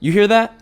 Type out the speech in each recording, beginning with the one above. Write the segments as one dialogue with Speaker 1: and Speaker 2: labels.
Speaker 1: You hear that?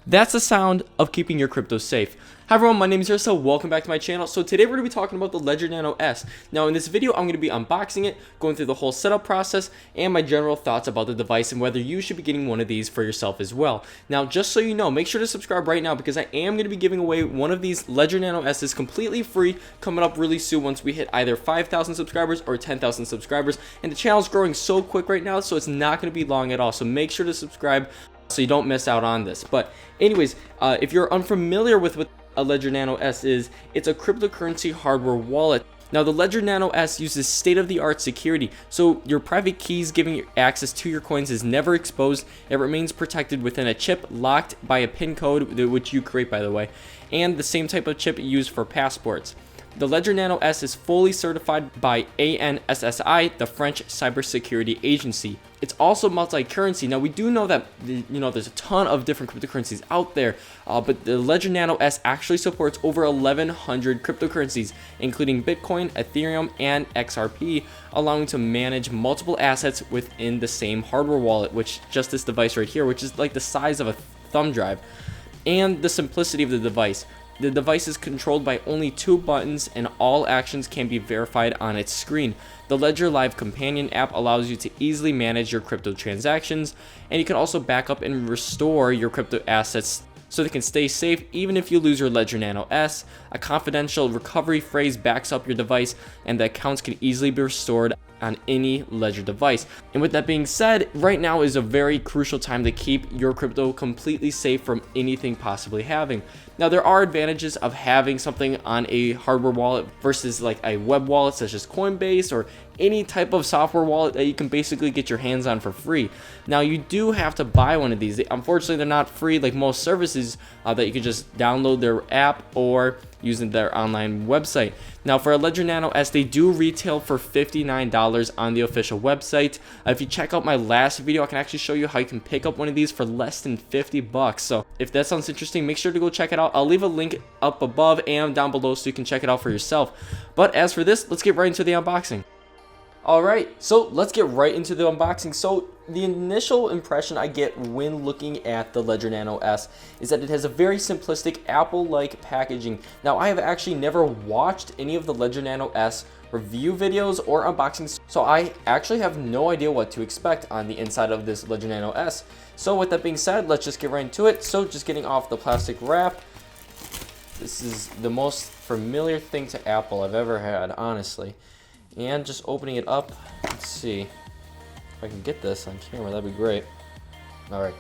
Speaker 1: That's the sound of keeping your crypto safe. Hi everyone, my name is Ursa. Welcome back to my channel. So today we're going to be talking about the Ledger Nano S. Now in this video, I'm going to be unboxing it, going through the whole setup process, and my general thoughts about the device and whether you should be getting one of these for yourself as well. Now just so you know, make sure to subscribe right now because I am going to be giving away one of these Ledger Nano S's completely free coming up really soon once we hit either 5,000 subscribers or 10,000 subscribers. And the channel is growing so quick right now, so it's not going to be long at all. So make sure to subscribe so you don't miss out on this. But anyways, if you're unfamiliar with what a Ledger Nano S is, it's a cryptocurrency hardware wallet. Now the Ledger Nano S uses state-of-the-art security, so your private keys giving you access to your coins is never exposed. It remains protected within a chip locked by a PIN code, which you create by the way, and the same type of chip used for passports. The Ledger Nano S is fully certified by ANSSI, the French cybersecurity agency. It's also multi-currency. Now we do know that there's a ton of different cryptocurrencies out there, but the Ledger Nano S actually supports over 1,100 cryptocurrencies, including Bitcoin, Ethereum, and XRP, allowing to manage multiple assets within the same hardware wallet, which just this device right here, which is like the size of a thumb drive, and the simplicity of the device. The device is controlled by only 2 buttons and all actions can be verified on its screen. The Ledger Live Companion app allows you to easily manage your crypto transactions, and you can also back up and restore your crypto assets so they can stay safe even if you lose your Ledger Nano S. A confidential recovery phrase backs up your device, and the accounts can easily be restored on any Ledger device. And with that being said, right now is a very crucial time to keep your crypto completely safe from anything possibly having. Now there are advantages of having something on a hardware wallet versus like a web wallet such as Coinbase or any type of software wallet that you can basically get your hands on for free. Now you do have to buy one of these. Unfortunately, they're not free like most services that you can just download their app or using their online website. Now for a Ledger Nano S, they do retail for $59 on the official website. If you check out my last video, I can actually show you how you can pick up one of these for less than 50 bucks. So if that sounds interesting, make sure to go check it out. I'll leave a link up above and down below so you can check it out for yourself. But as for this, let's get right into the unboxing. Alright, so let's get right into the unboxing. So the initial impression I get when looking at the Ledger Nano S is that it has a very simplistic Apple-like packaging. Now I have actually never watched any of the Ledger Nano S review videos or unboxings, so I actually have no idea what to expect on the inside of this Ledger Nano S. So with that being said, let's just get right into it. So just getting off the plastic wrap, this is the most familiar thing to Apple I've ever had, honestly. And just opening it up, let's see if I can get this on camera, that'd be great. All right,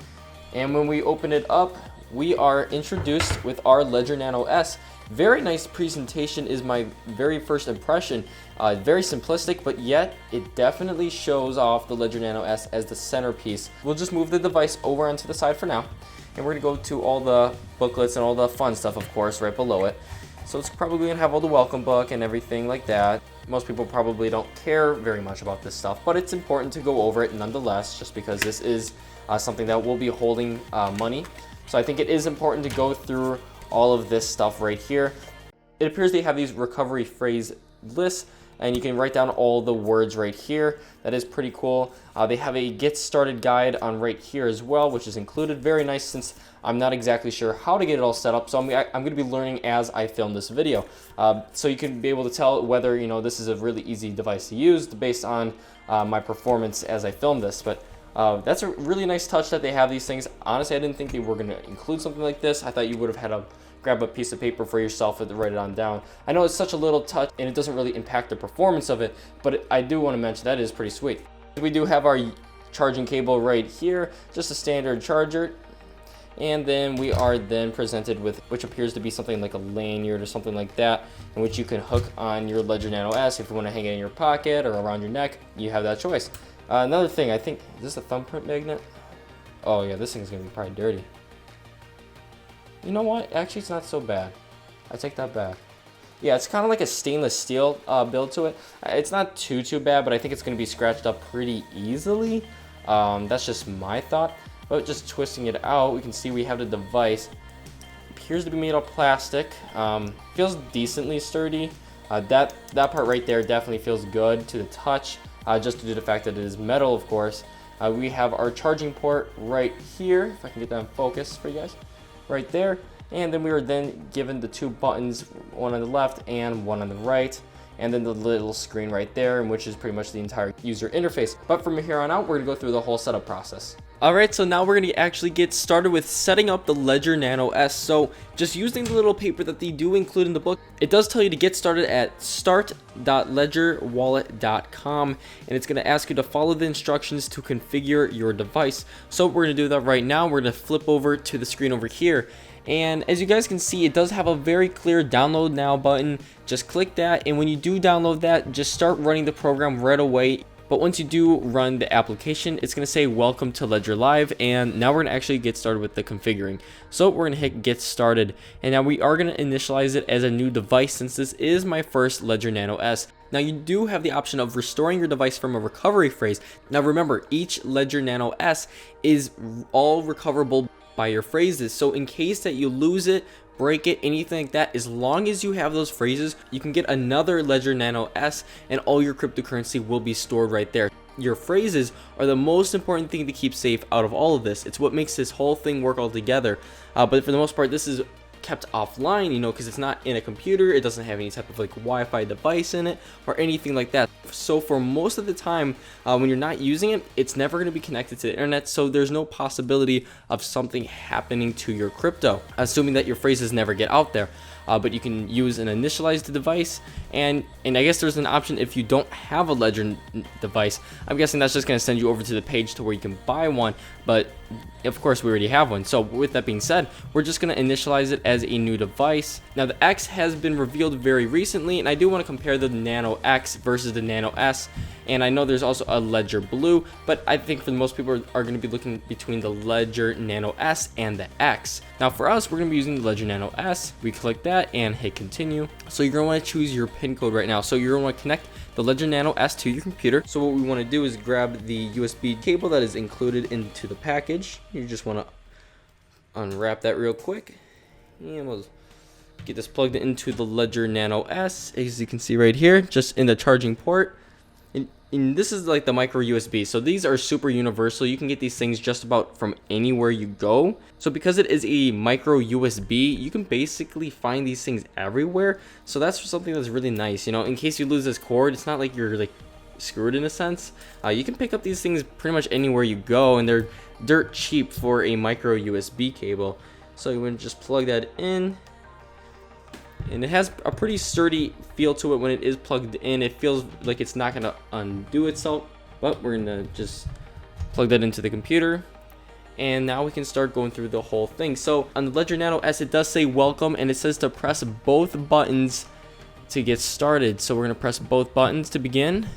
Speaker 1: and when we open it up, we are introduced with our Ledger Nano S. Very nice presentation is my very first impression. Very simplistic, but yet it definitely shows off the Ledger Nano S as the centerpiece. We'll just move the device over onto the side for now, and we're gonna go to all the booklets and all the fun stuff, of course, right below it. So it's probably gonna have all the welcome book and everything like that. Most people probably don't care very much about this stuff, but it's important to go over it nonetheless, just because this is something that will be holding money. So I think it is important to go through all of this stuff right here. It appears they have these recovery phrase lists, and you can write down all the words right here. That is pretty cool. They have a get started guide on right here as well, which is included. Very nice, since I'm not exactly sure how to get it all set up, so I'm going to be learning as I film this video. So you can be able to tell whether this is a really easy device to use based on my performance as I film this. But that's a really nice touch that they have these things. Honestly, I didn't think they were going to include something like this. I thought you would have had to grab a piece of paper for yourself and write it on down. I know it's such a little touch and it doesn't really impact the performance of it, but I do want to mention that is pretty sweet. We do have our charging cable right here, just a standard charger. And then we are then presented with, which appears to be something like a lanyard or something like that, in which you can hook on your Ledger Nano S. If you want to hang it in your pocket or around your neck, you have that choice. Another thing, I think, is this a thumbprint magnet? Oh yeah, this thing's gonna be probably dirty. You know what? Actually, it's not so bad. I take that back. Yeah, it's kind of like a stainless steel build to it. It's not too bad, but I think it's going to be scratched up pretty easily. That's just my thought. But just twisting it out, we can see we have the device. Appears to be made of plastic. Feels decently sturdy. That part right there definitely feels good to the touch, just due to the fact that it is metal, of course. We have our charging port right here, if I can get that in focus for you guys, right there. And then we are then given the 2 buttons, one on the left and one on the right, and then the little screen right there, which is pretty much the entire user interface. But from here on out, we're gonna go through the whole setup process. Alright, so now we're going to actually get started with setting up the Ledger Nano S. So just using the little paper that they do include in the book, it does tell you to get started at start.ledgerwallet.com, and it's going to ask you to follow the instructions to configure your device. So we're going to do that right now. We're going to flip over to the screen over here. And as you guys can see, it does have a very clear download now button. Just click that, and when you do download that, just start running the program right away. But once you do run the application, it's going to say welcome to Ledger Live, and now we're going to actually get started with the configuring. So we're going to hit get started, and now we are going to initialize it as a new device since this is my first Ledger Nano S. Now you do have the option of restoring your device from a recovery phrase. Now remember, each Ledger Nano S is all recoverable by your phrases, so in case that you lose it, break it, anything like that, as long as you have those phrases, you can get another Ledger Nano S and all your cryptocurrency will be stored right there. Your phrases are the most important thing to keep safe out of all of this. It's what makes this whole thing work all together. But for the most part, this is kept offline, you know, because it's not in a computer. It doesn't have any type of like Wi-Fi device in it or anything like that. So for most of the time, when you're not using it, it's never going to be connected to the internet, so there's no possibility of something happening to your crypto, assuming that your phrases never get out there. But you can use an initialized device, and I guess there's an option if you don't have a Ledger device. I'm guessing that's just going to send you over to the page to where you can buy one, but of course we already have one. So with that being said, we're just going to initialize it as a new device. Now the X has been revealed very recently, and I do want to compare the Nano X versus the Nano S. And I know there's also a Ledger Blue, but I think for the most people are going to be looking between the Ledger Nano S and the X. Now for us, we're going to be using the Ledger Nano S. We click that and hit continue. So you're going to want to choose your PIN code right now. So you're going to want to connect the Ledger Nano S to your computer. So what we want to do is grab the USB cable that is included into the package. You just want to unwrap that real quick, and we'll get this plugged into the Ledger Nano S, as you can see right here, just in the charging port. And this is like the micro USB, so these are super universal. You can get these things just about from anywhere you go. So because it is a micro USB, you can basically find these things everywhere. So that's something that's really nice, you know, in case you lose this cord, it's not like you're like screwed in a sense. You can pick up these things pretty much anywhere you go, and they're dirt cheap for a micro USB cable. So you want to just plug that in, and it has a pretty sturdy feel to it when it is plugged in. It feels like it's not going to undo itself, but we're going to just plug that into the computer, and now we can start going through the whole thing. So on the Ledger Nano S, it does say welcome, and it says to press both buttons to get started. So we're going to press both buttons to begin,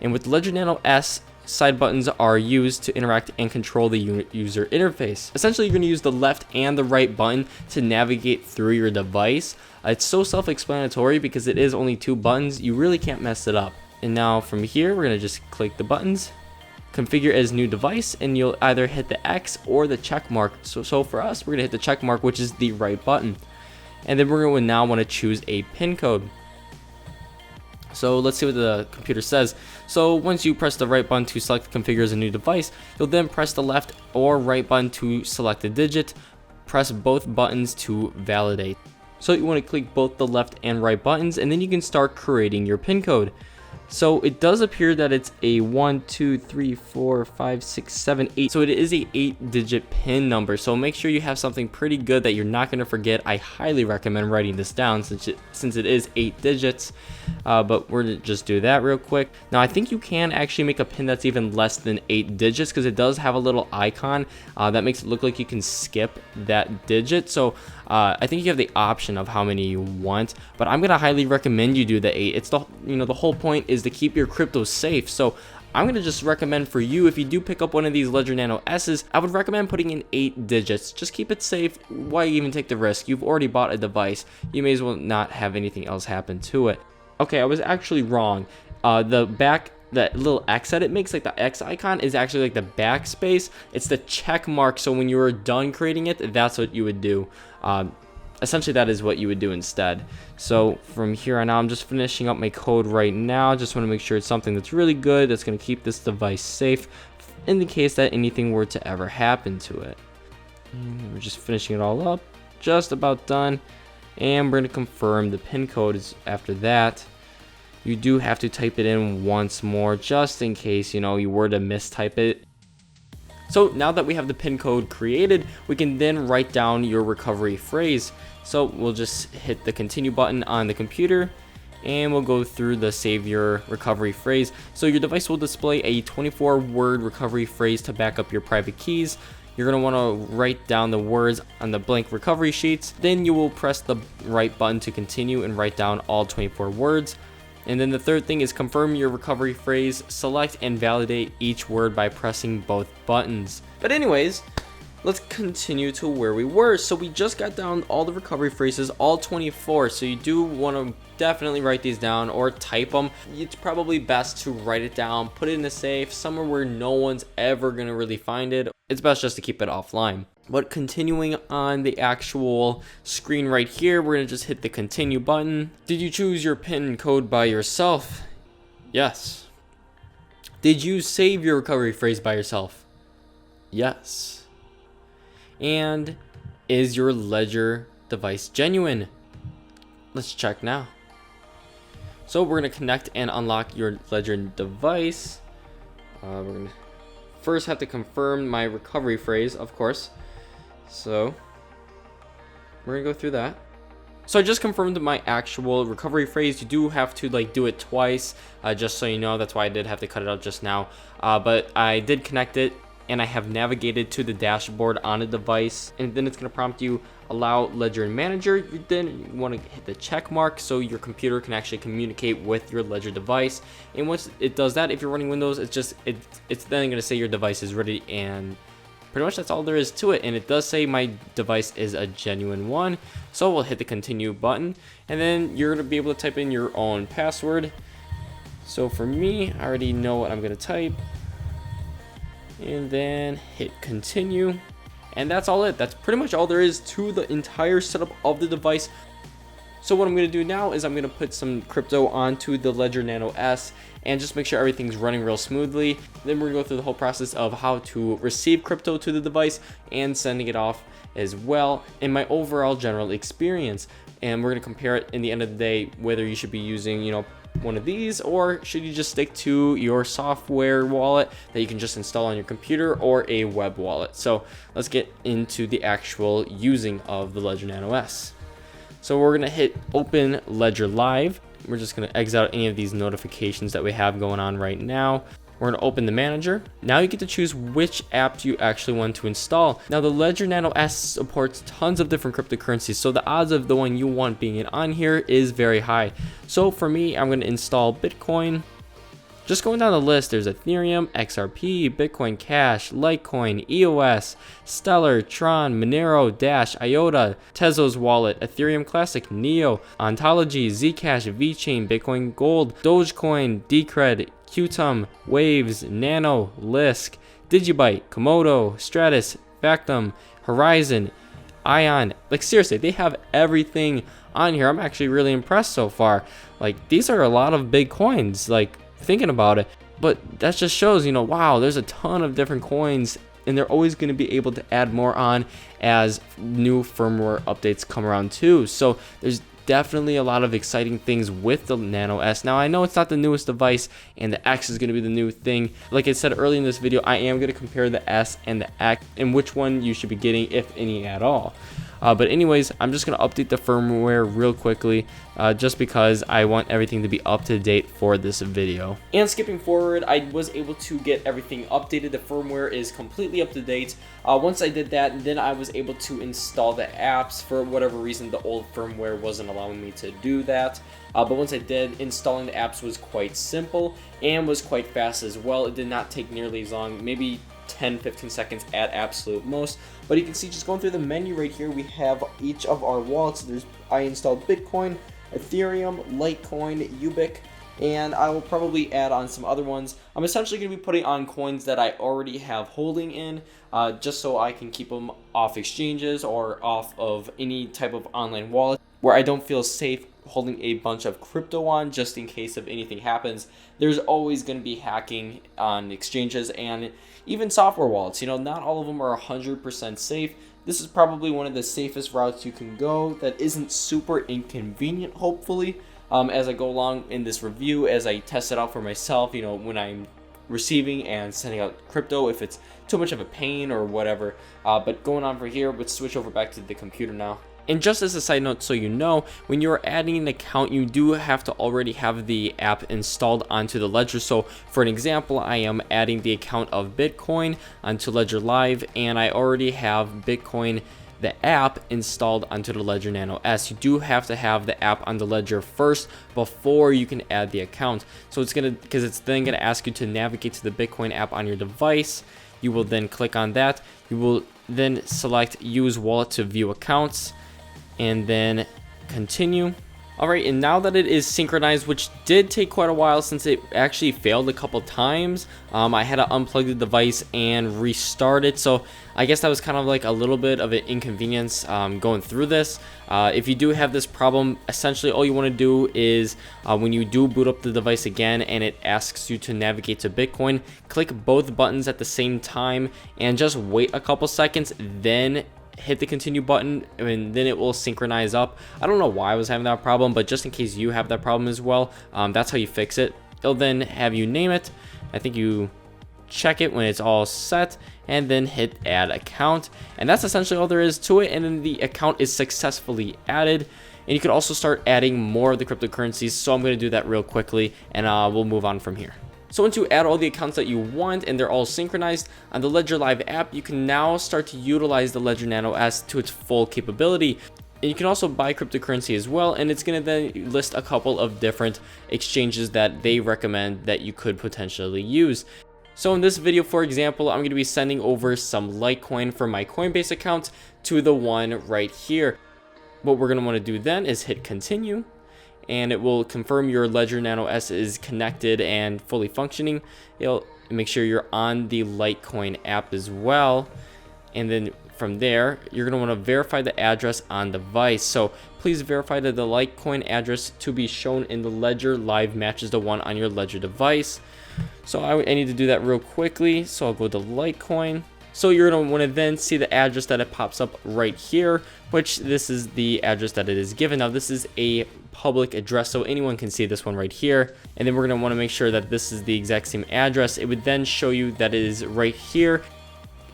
Speaker 1: and with the Ledger Nano S, side buttons are used to interact and control the user interface. Essentially, you're going to use the left and the right button to navigate through your device. It's so self-explanatory because it is only 2 buttons. You really can't mess it up. And now from here, we're going to just click the buttons, configure as new device, and you'll either hit the X or the check mark. So for us, we're going to hit the check mark, which is the right button. And then we're going to now want to choose a PIN code. So let's see what the computer says. So once you press the right button to select configure as a new device, you'll then press the left or right button to select a digit. Press both buttons to validate. So you want to click both the left and right buttons, and then you can start creating your PIN code. So it does appear that it's a 1, 2, 3, 4, 5, 6, 7, 8. So it is a 8-digit PIN number. So make sure you have something pretty good that you're not going to forget. I highly recommend writing this down since it is 8 digits. But we're going to just do that real quick. Now I think you can actually make a PIN that's even less than 8 digits because it does have a little icon that makes it look like you can skip that digit. So I think you have the option of how many you want, but I'm going to highly recommend you do the 8. It's the whole point is to keep your crypto safe. So I'm going to just recommend for you, if you do pick up one of these Ledger Nano S's, I would recommend putting in 8 digits. Just keep it safe. Why even take the risk? You've already bought a device. You may as well not have anything else happen to it. Okay, I was actually wrong. That little X that it makes, like the X icon, is actually like the backspace. It's the check mark. So when you were done creating it, that's what you would do. Essentially, that is what you would do instead. So from here on out, I'm just finishing up my code right now. Just want to make sure it's something that's really good, that's going to keep this device safe. in the case that anything were to ever happen to it. And we're just finishing it all up, just about done. And we're going to confirm the PIN code is after that. You do have to type it in once more, just in case, you were to mistype it. So now that we have the PIN code created, we can then write down your recovery phrase. So we'll just hit the continue button on the computer, and we'll go through the save your recovery phrase. So your device will display a 24-word recovery phrase to back up your private keys. You're going to want to write down the words on the blank recovery sheets. Then you will press the right button to continue and write down all 24 words. And then the third thing is confirm your recovery phrase. Select and validate each word by pressing both buttons. But anyways, let's continue to where we were. So we just got down all the recovery phrases, all 24. So you do want to definitely write these down or type them. It's probably best to write it down, put it in a safe, somewhere where no one's ever going to really find it. It's best just to keep it offline. But continuing on the actual screen right here, we're going to just hit the continue button. Did you choose your PIN code by yourself? Yes. Did you save your recovery phrase by yourself? Yes. And is your Ledger device genuine? Let's check now. So we're going to connect and unlock your Ledger device. We're going to first have to confirm my recovery phrase, of course. So we're going to go through that. So I just confirmed my actual recovery phrase. You do have to do it twice, just so you know. That's why I did have to cut it out just now. But I did connect it, and I have navigated to the dashboard on the device, and then it's going to prompt you allow Ledger and Manager. You then want to hit the check mark so your computer can actually communicate with your Ledger device. And once it does that, if you're running Windows, it's then going to say your device is ready, and pretty much that's all there is to it. And it does say my device is a genuine one. So we'll hit the continue button, and then you're going to be able to type in your own password. So for me, I already know what I'm going to type. And then hit continue. And that's all it. That's pretty much all there is to the entire setup of the device. So what I'm going to do now is I'm going to put some crypto onto the Ledger Nano S and just make sure everything's running real smoothly. Then we're going to go through the whole process of how to receive crypto to the device and sending it off as well, and my overall general experience. And we're going to compare it in the end of the day, whether you should be using, one of these, or should you just stick to your software wallet that you can just install on your computer, or a web wallet. So let's get into the actual using of the Ledger Nano S. So we're going to hit open Ledger Live. We're just going to exit out any of these notifications that we have going on right now. We're going to open the manager. Now you get to choose which app you actually want to install. Now the Ledger Nano S supports tons of different cryptocurrencies, so the odds of the one you want being on here is very high. So for me, I'm going to install Bitcoin. Just going down the list, there's Ethereum, XRP, Bitcoin Cash, Litecoin, EOS, Stellar, Tron, Monero, Dash, IOTA, Tezos Wallet, Ethereum Classic, Neo, Ontology, Zcash, VeChain, Bitcoin Gold, Dogecoin, Decred, Qtum, Waves, Nano, Lisk, Digibyte, Komodo, Stratus, Factum, Horizon, Ion. Seriously, they have everything on here. I'm actually really impressed so far. These are a lot of big coins, thinking about it. But that just shows, wow, there's a ton of different coins, and they're always going to be able to add more on as new firmware updates come around too. So there's definitely a lot of exciting things with the Nano S. Now I know it's not the newest device, and the X is going to be the new thing. Like I said earlier in this video, I am going to compare the S and the X and which one you should be getting, if any at all. But anyways, I'm just going to update the firmware real quickly, just because I want everything to be up to date for this video. And skipping forward, I was able to get everything updated. The firmware is completely up to date. Once I did that, then I was able to install the apps. For whatever reason, the old firmware wasn't allowing me to do that. But once I did, installing the apps was quite simple and was quite fast as well. It did not take nearly as long, maybe 10-15 seconds at absolute most. But you can see, just going through the menu right here, we have each of our wallets. I installed Bitcoin, Ethereum, Litecoin, Ubiq, and I will probably add on some other ones. I'm essentially going to be putting on coins that I already have holding in, just so I can keep them off exchanges or off of any type of online wallet where I don't feel safe holding a bunch of crypto on, just in case if anything happens. There's always going to be hacking on exchanges and even software wallets. Not all of them are 100% safe. This is probably one of the safest routes you can go that isn't super inconvenient, hopefully. As I go along in this review, as I test it out for myself, when I'm receiving and sending out crypto, if it's too much of a pain or whatever. But going on from here, let's switch over back to the computer now. And just as a side note, so you know, when you're adding an account, you do have to already have the app installed onto the Ledger. So for an example, I am adding the account of Bitcoin onto Ledger Live, and I already have Bitcoin, the app, installed onto the Ledger Nano S. You do have to have the app on the Ledger first before you can add the account. So it's then gonna ask you to navigate to the Bitcoin app on your device. You will then click on that. You will then select use wallet to view accounts, and then continue. Alright, and now that it is synchronized, which did take quite a while since it actually failed a couple times, I had to unplug the device and restart it. So I guess that was kind of like a little bit of an inconvenience going through this. If you do have this problem, essentially all you want to do is when you do boot up the device again and it asks you to navigate to Bitcoin, click both buttons at the same time and just wait a couple seconds, then hit the continue button, and then it will synchronize up. I don't know why I was having that problem, but just in case you have that problem as well, that's how you fix it. It'll then have you name it. I think you check it when it's all set and then hit add account, and that's essentially all there is to it. And then the account is successfully added, and you can also start adding more of the cryptocurrencies. So I'm going to do that real quickly, and we'll move on from here. So once you add all the accounts that you want and they're all synchronized on the Ledger Live app, you can now start to utilize the Ledger Nano S to its full capability. And you can also buy cryptocurrency as well, and it's going to then list a couple of different exchanges that they recommend that you could potentially use. So in this video, for example, I'm going to be sending over some Litecoin from my Coinbase account to the one right here. What we're going to want to do then is hit continue, and it will confirm your Ledger Nano S is connected and fully functioning. It'll make sure you're on the Litecoin app as well. And then from there, you're going to want to verify the address on device. So please verify that the Litecoin address to be shown in the Ledger Live matches the one on your Ledger device. So I need to do that real quickly. So I'll go to Litecoin. So you're going to want to then see the address that it pops up right here, which this is the address that it is given. Now this is a public address, so anyone can see this one right here. And then we're going to want to make sure that this is the exact same address. It would then show you that it is right here.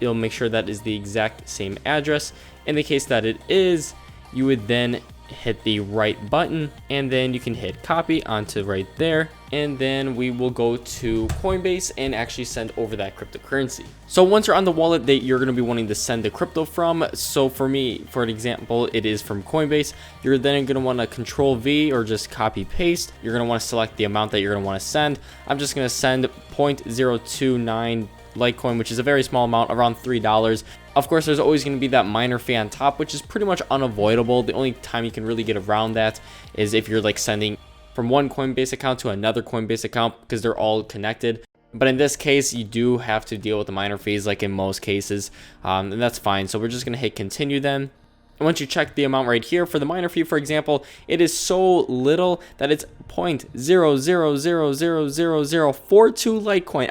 Speaker 1: It'll make sure that is the exact same address. In the case that it is, you would then hit the right button, and then you can hit copy onto right there, and then we will go to Coinbase and actually send over that cryptocurrency. So once you're on the wallet that you're going to be wanting to send the crypto from, so for me, for an example, it is from Coinbase, you're then going to want to Control V or just copy paste. You're going to want to select the amount that you're going to want to send. I'm just going to send 0.029 Litecoin, which is a very small amount, around $3. Of course, there's always going to be that miner fee on top, which is pretty much unavoidable. The only time you can really get around that is if you're like sending from one Coinbase account to another Coinbase account, because they're all connected. But in this case, you do have to deal with the miner fees, like in most cases, and that's fine. So we're just going to hit continue then. And once you check the amount right here for the miner fee, for example, it is so little that it's 0.0000042 Litecoin.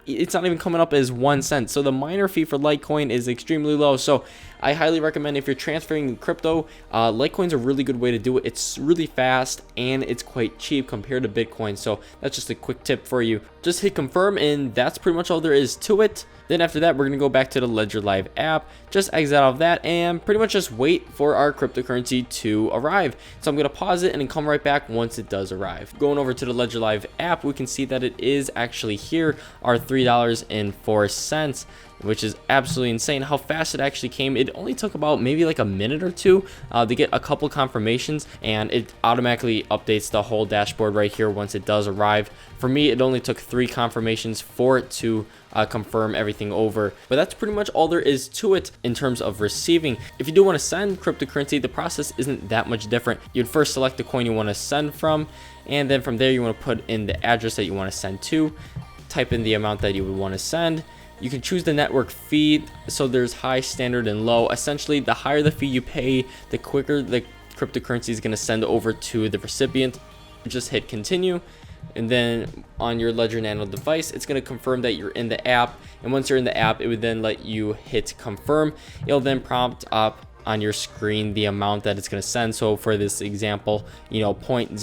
Speaker 1: It's not even coming up as 1 cent. So the miner fee for Litecoin is extremely low. So I highly recommend, if you're transferring crypto, Litecoin's a really good way to do it. It's really fast and it's quite cheap compared to Bitcoin. So that's just a quick tip for you. Just hit confirm, and that's pretty much all there is to it. Then after that, we're going to go back to the Ledger Live app, just exit out of that, and pretty much just wait for our cryptocurrency to arrive. So I'm going to pause it and then come right back once it does arrive. Going over to the Ledger Live app, we can see that it is actually here, our $3.04, which is absolutely insane how fast it actually came. It only took about maybe like a minute or two to get a couple confirmations, and it automatically updates the whole dashboard right here once it does arrive. For me, it only took 3 confirmations for it to confirm everything over. But that's pretty much all there is to it in terms of receiving. If you do want to send cryptocurrency, the process isn't that much different. You'd first select the coin you want to send from, and then from there you want to put in the address that you want to send to, type in the amount that you would want to send. You can choose the network fee, so there's high, standard, and low. Essentially, the higher the fee you pay, the quicker the cryptocurrency is going to send over to the recipient. Just hit continue, and then on your Ledger Nano device, it's going to confirm that you're in the app. And once you're in the app, it would then let you hit confirm. It'll then prompt up on your screen the amount that it's going to send. So for this example, 0.02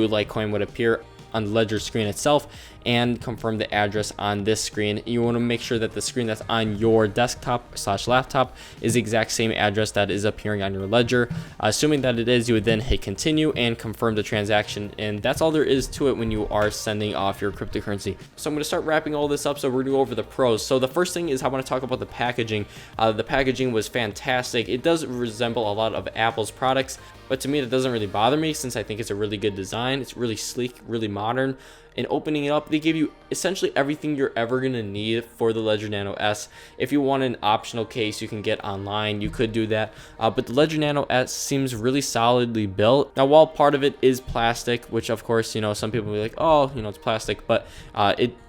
Speaker 1: Litecoin would appear on the Ledger screen itself, and confirm the address on this screen. You want to make sure that the screen that's on your desktop/laptop is the exact same address that is appearing on your Ledger. Assuming that it is, you would then hit continue and confirm the transaction, and that's all there is to it when you are sending off your cryptocurrency. So I'm going to start wrapping all this up, so we're going to go over the pros. So the first thing is I want to talk about the packaging. The packaging was fantastic. It does resemble a lot of Apple's products, but to me that doesn't really bother me, since I think it's a really good design. It's really sleek, really modern. And opening it up, they give you essentially everything you're ever going to need for the Ledger Nano S. If you want an optional case you can get online, you could do that. But the Ledger Nano S seems really solidly built. Now, while part of it is plastic, which of course, some people will be like, oh, it's plastic, but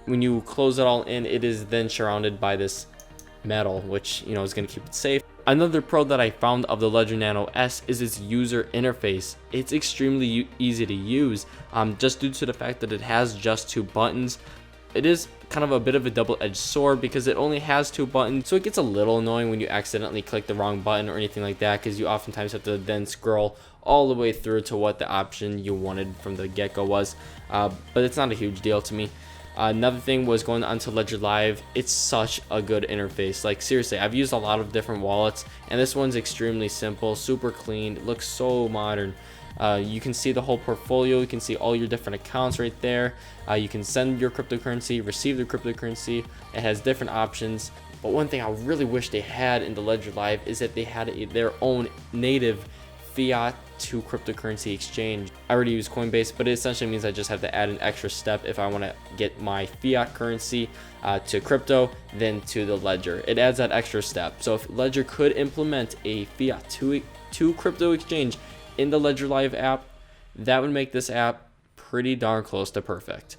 Speaker 1: when you close it all in, it is then surrounded by this metal, which is going to keep it safe. Another pro that I found of the Ledger Nano S is its user interface. It's extremely easy to use, just due to the fact that it has just 2 buttons. It is kind of a bit of a double-edged sword because it only has 2 buttons, so it gets a little annoying when you accidentally click the wrong button or anything like that, because you oftentimes have to then scroll all the way through to what the option you wanted from the get-go was, but it's not a huge deal to me. Another thing was going onto Ledger Live. It's such a good interface. Like, seriously, I've used a lot of different wallets, and this one's extremely simple, super clean. It looks so modern. You can see the whole portfolio. You can see all your different accounts right there. You can send your cryptocurrency, receive the cryptocurrency. It has different options. But one thing I really wish they had in the Ledger Live is that they had their own native fiat to cryptocurrency exchange. I already use Coinbase, but it essentially means I just have to add an extra step if I want to get my fiat currency to crypto, then to the Ledger. It adds that extra step. So if Ledger could implement a fiat to crypto exchange in the Ledger Live app, that would make this app pretty darn close to perfect.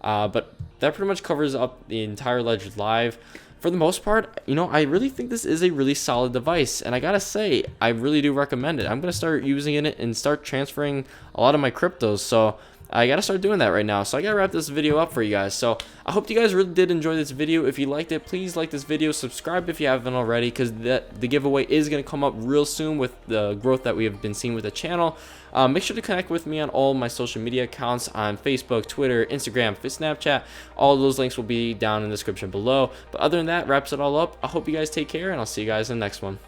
Speaker 1: But that pretty much covers up the entire Ledger Live. For the most part, I really think this is a really solid device, and I gotta say, I really do recommend it. I'm gonna start using it and start transferring a lot of my cryptos, so I gotta start doing that right now. So I gotta wrap this video up for you guys. So I hope you guys really did enjoy this video. If you liked it, please like this video, subscribe if you haven't already, because the giveaway is gonna come up real soon with the growth that we have been seeing with the channel. Make sure to connect with me on all my social media accounts on Facebook, Twitter, Instagram, Snapchat. All of those links will be down in the description below. But other than that, wraps it all up. I hope you guys take care, and I'll see you guys in the next one.